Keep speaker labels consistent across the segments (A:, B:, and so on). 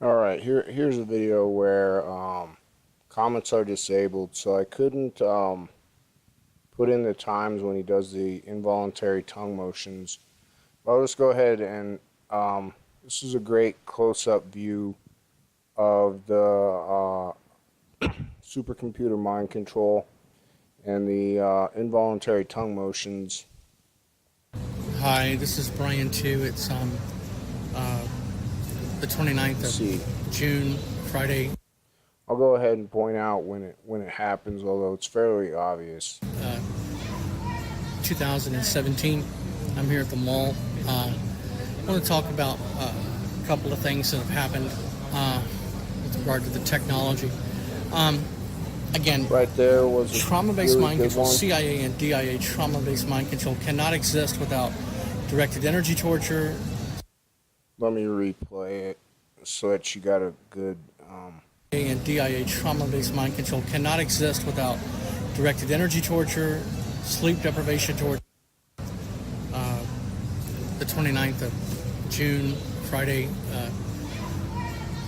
A: Alright, here's a video where comments are disabled, so I couldn't put in the times when he does the involuntary tongue motions. But I'll just go ahead and this is a great close-up view of the supercomputer mind control and the involuntary tongue motions.
B: Hi, this is Brian too. It's the 29th of June, Friday.
A: I'll go ahead and point out when it happens, although it's fairly obvious.
B: 2017. I'm here at the mall. I want to talk about a couple of things that have happened with regard to the technology. Again,
A: right there was
B: trauma-based
A: really
B: mind control,
A: one.
B: CIA and DIA trauma-based mind control cannot exist without directed energy torture.
A: Let me replay it so that you got a good...
B: And DIA trauma-based mind control cannot exist without directed energy torture, sleep deprivation torture. The 29th of June, Friday,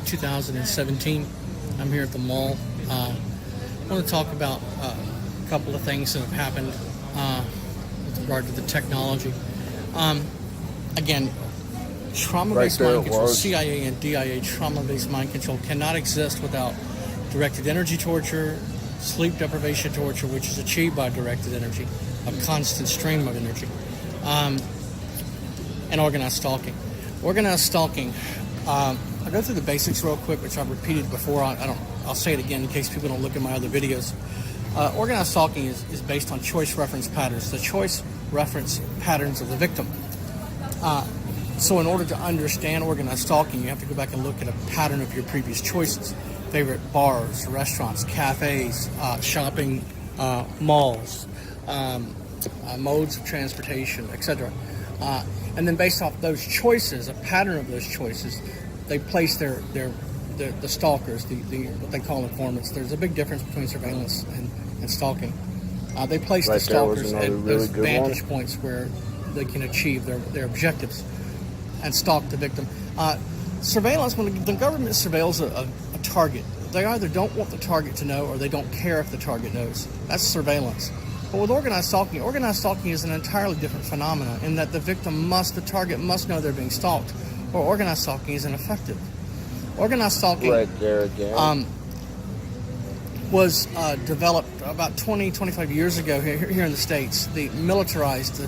B: 2017. I'm here at the mall. I want to talk about a couple of things that have happened with regard to the technology. Again, trauma-based mind control, CIA and DIA trauma-based mind control cannot exist without directed energy torture, sleep deprivation torture, which is achieved by directed energy, a constant stream of energy, and organized stalking. Organized stalking, I'll go through the basics real quick, which I've repeated before. I'll say it again in case people don't look at my other videos. Organized stalking is based on choice reference patterns, the choice reference patterns of the victim. So in order to understand organized stalking, you have to go back and look at a pattern of your previous choices. Favorite bars, restaurants, cafes, shopping, malls, modes of transportation, etc. And then based off those choices, a pattern of those choices, they place the stalkers, what they call informants. There's a big difference between surveillance and stalking. They place the stalkers at those vantage points where they can achieve their objectives and stalk the victim. Surveillance, when the government surveils a target, they either don't want the target to know or they don't care if the target knows. That's surveillance. But with organized stalking is an entirely different phenomenon in that the target must know they're being stalked, or organized stalking is ineffective. Organized stalking
A: right there again.
B: Was developed about 25 years ago here in the States. They militarized the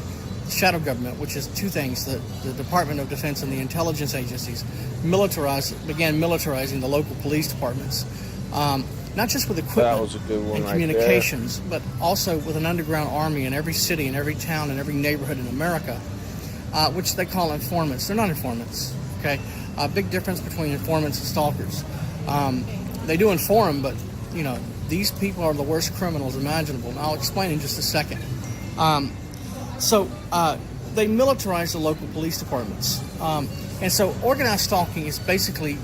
B: shadow government, which is two things: the Department of Defense and the intelligence agencies began militarizing the local police departments, not just with equipment and communications, but also with an underground army in every city, in every town, in every neighborhood in America, which they call informants. They're not informants, okay? Big difference between informants and stalkers. They do inform, but these people are the worst criminals imaginable, and I'll explain in just a second. So they militarize the local police departments, and so organized stalking is basically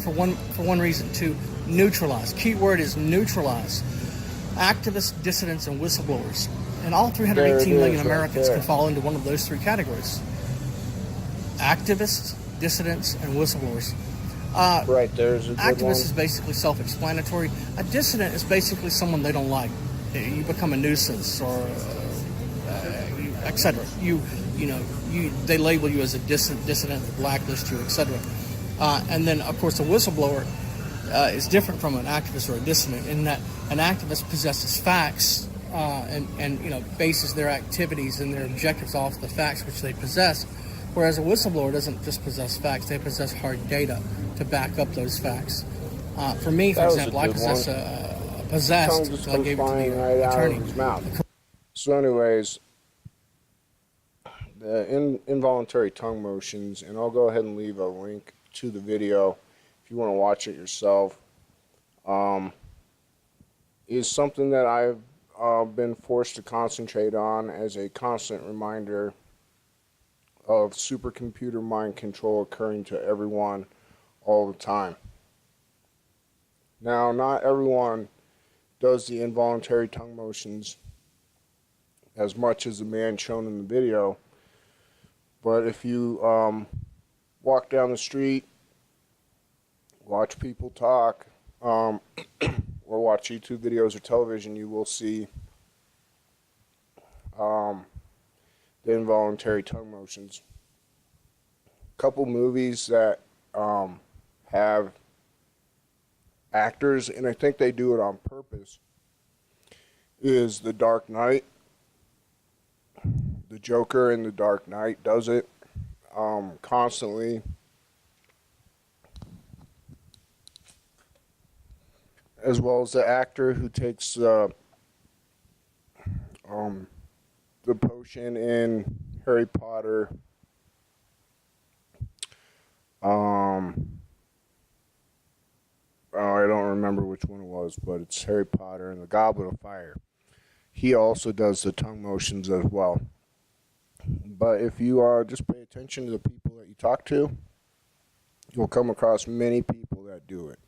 B: for one reason, to neutralize. Key word is neutralize activists, dissidents, and whistleblowers, and all 318 million Americans can fall into one of those three categories: activists, dissidents, and whistleblowers.
A: Right there's a good
B: activist
A: one.
B: Is basically self-explanatory. A dissident is basically someone they don't like. You become a nuisance, or etc. They label you as a dissident, blacklist you, etc. And then, of course, a whistleblower is different from an activist or a dissident in that an activist possesses facts and bases their activities and their objectives off the facts which they possess, whereas a whistleblower doesn't just possess facts; they possess hard data to back up those facts. For me, for example, I possess possessed. I gave it to the attorney.
A: So, anyways. The involuntary tongue motions, and I'll go ahead and leave a link to the video if you want to watch it yourself, is something that I've been forced to concentrate on as a constant reminder of supercomputer mind control occurring to everyone all the time. Now, not everyone does the involuntary tongue motions as much as the man shown in the video. But if you walk down the street watch people talk, or watch YouTube videos or television, you will see the involuntary tongue motions. A couple movies that have actors, and I think they do it on purpose, is The Dark Knight. The Joker in The Dark Knight does it constantly. As well as the actor who takes the potion in Harry Potter. Oh, I don't remember which one it was, but it's Harry Potter and the Goblet of Fire. He also does the tongue motions as well. But if you just pay attention to the people that you talk to, you'll come across many people that do it.